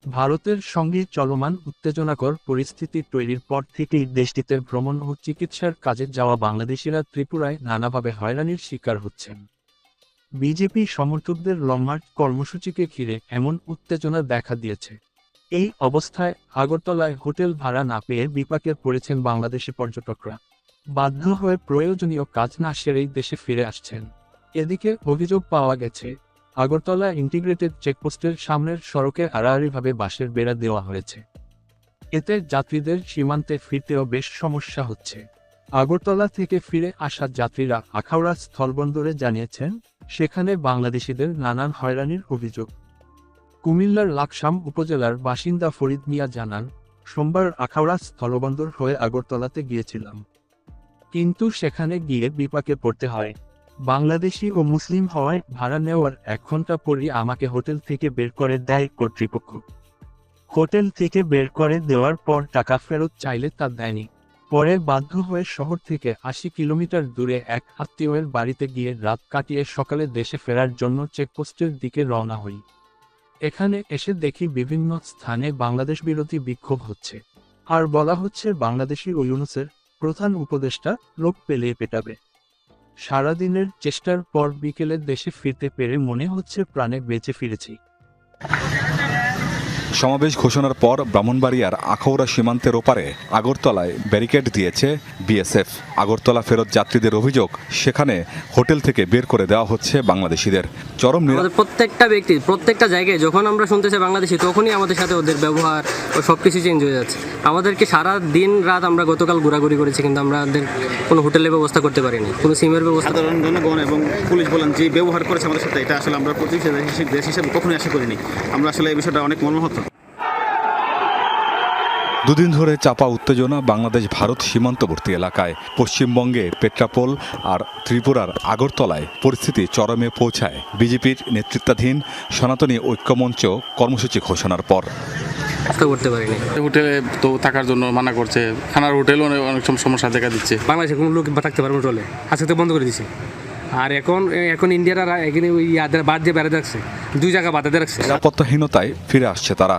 ভারতের সঙ্গে চলমান উত্তেজনাকর পরিস্থিতি তৈরির পর থেকেই দেশটিতে ভ্রমণ ও চিকিৎসার কাজে যাওয়া বাংলাদেশিরা ত্রিপুরায় নানাভাবে হয়রানির শিকার হচ্ছেন। বিজেপি সমর্থকদের লং মার্চ কর্মসূচিকে ঘিরে এমন উত্তেজনা দেখা দিয়েছে। এই অবস্থায় আগরতলায় হোটেল ভাড়া না পেয়ে বিপাকে পড়েছেন বাংলাদেশি পর্যটকরা। বাধ্য হয়ে প্রয়োজনীয় কাজ না সেরেই দেশে ফিরে আসছেন। এদিকে অভিযোগ পাওয়া গেছে, আগরতলা ইন্টিগ্রেটেড চেকপোস্টের সামনের সড়কে আড়াআড়িভাবে বাঁশের বেড়া দেওয়া হয়েছে। এতে যাত্রীদের সীমান্তে ফিরতেও বেশ সমস্যা হচ্ছে। আগরতলা থেকে ফিরে আসা যাত্রীরা আখাউড়া স্থলবন্দরে জানিয়েছেন, সেখানে বাংলাদেশিদের নানান হয়রানির অভিযোগ। কুমিল্লার লাকসাম উপজেলার বাসিন্দা ফরিদ মিয়া জানান, সোমবার আখাউড়া স্থলবন্দর হয়ে আগরতলাতে গিয়েছিলাম, কিন্তু সেখানে গিয়ে বিপাকে পড়তে হয়। বাংলাদেশি ও মুসলিম হওয়ায় ভাড়া নেওয়ার 1 ঘন্টা পরই আমাকে হোটেল থেকে বের করে দেয় কর্তৃপক্ষ। হোটেল থেকে বের করে দেওয়ার পর টাকা ফেরত চাইলে তা দেয়নি। পরে বাধ্য হয়ে শহর থেকে 80 কিলোমিটার দূরে এক আত্মীয়ের বাড়িতে গিয়ে রাত কাটিয়ে সকালে দেশে ফেরার জন্য চেকপোস্টের দিকে রওনা হই। এখানে এসে দেখি বিভিন্ন স্থানে বাংলাদেশ বিরোধী বিক্ষোভ হচ্ছে, আর বলা হচ্ছে বাংলাদেশি ও ইউনূসের প্রধান উপদেষ্টা লোক পেলে পেটাবে। সারাদিনের চেষ্টার পর বিকেলে দেশে ফিরতে পেরে মনে হচ্ছে প্রাণে বেঁচে ফিরেছি। সমাবেশ ঘোষণার পর ব্রাহ্মণবাড়িয়ার আখাউড়া সীমান্তের ওপারে আগরতলায় ব্যারিকেড দিয়েছে বিএসএফ। আগরতলা ফেরত যাত্রীদের অভিযোগ, সেখানে হোটেল থেকে বের করে দেওয়া হচ্ছে বাংলাদেশিদের। চরম প্রত্যেকটা ব্যক্তি প্রত্যেকটা জায়গায় যখন আমরা শুনতেছি বাংলাদেশি, তখনই আমাদের সাথে ওদের ব্যবহার ও সব কিছু চেঞ্জ হয়ে যাচ্ছে। আমাদেরকে সারা দিন রাত আমরা গতকাল ঘোরাঘুরি করেছি, কিন্তু আমাদের কোনো হোটেলের ব্যবস্থা করতে পারিনি, কোনো সিমের ব্যবস্থা। সাধারণ জনগণ এবং পুলিশ বলেন যে ব্যবহার করেছে আমাদের সাথে, এটা আসলে আমরা প্রতিবেশী দেশ হিসেবে কখনোই আশা করিনি। আমরা আসলে এই বিষয়টা অনেক মর্মাহত। দুদিন ধরে চাপা উত্তেজনা বাংলাদেশ ভারত সীমান্তবর্তী এলাকায়। পশ্চিমবঙ্গে পেট্রাপোল আর ত্রিপুরার আগরতলায় পরিস্থিতি চরমে পৌঁছায় বিজেপির নেতৃত্বাধীন সনাতনী ঐক্যমঞ্চ কর্মসূচি ঘোষণার পর। করতে পারিনি। হোটেলে তো থাকার জন্য মানা করছে, খানার হোটেলও অনেক সমস্যা দেখা দিচ্ছে। বাংলাদেশে কোনো লোক থাকতে পারবে হোটেলে, আজকে তো বন্ধ করে দিচ্ছে। আর এখন ইন্ডিয়ারা এখানে ওই বাদ দিয়ে বেড়াতে রাখছে, 2 জায়গা বাধাতে রাখছে। নিরাপত্তাহীনতায় ফিরে আসছে তারা।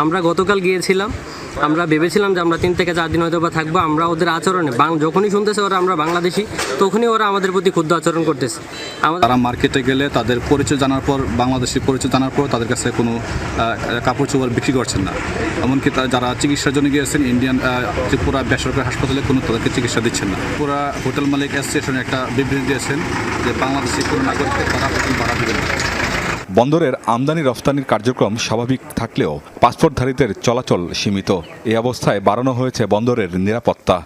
আমরা গতকাল গিয়েছিলাম, আমরা ভেবেছিলাম যে আমরা 3 থেকে 4 দিন হয়তো বা থাকবো। আমরা ওদের আচরণে যখনই শুনতেছে ওরা আমরা বাংলাদেশি, তখনই ওরা আমাদের প্রতি ক্ষুদ্র আচরণ করতেছে। তারা মার্কেটে গেলে তাদের পরিচয় জানার পর, বাংলাদেশি পরিচয় জানার পর তাদের কাছে কোনো কাপড় চোপড় বিক্রি করছেন না। এমনকি যারা চিকিৎসার জন্য গিয়েছেন ইন্ডিয়ান ত্রিপুরা বেসরকারি হাসপাতালে, কোনো তাদেরকে চিকিৎসা দিচ্ছেন না। পুরা হোটেল মালিক অ্যাসোসিয়েশনে একটা বিবৃতি দিয়েছেন যে বাংলাদেশি কোনো নাগরিককে তারা হোটেল ভাড়া দেবেন না। বন্দরের আমদানি রফতানির কার্যক্রম স্বাভাবিক থাকলেও পাসপোর্টধারীদের চলাচল সীমিত। এই অবস্থায় বাড়ানো হয়েছে বন্দরের নিরাপত্তা।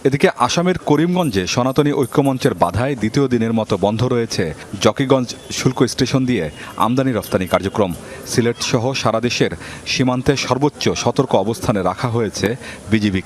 এদিকে আসামের করিমগঞ্জে সনাতনী ঐক্যমঞ্চের বাধায় দ্বিতীয় দিনের মতো বন্ধ রয়েছে জকিগঞ্জ শুল্ক স্টেশন দিয়ে আমদানি রফতানি কার্যক্রম। সিলেট সহ সারা দেশের সীমান্তে সর্বোচ্চ সতর্ক অবস্থানে রাখা হয়েছে বিজিবিকে।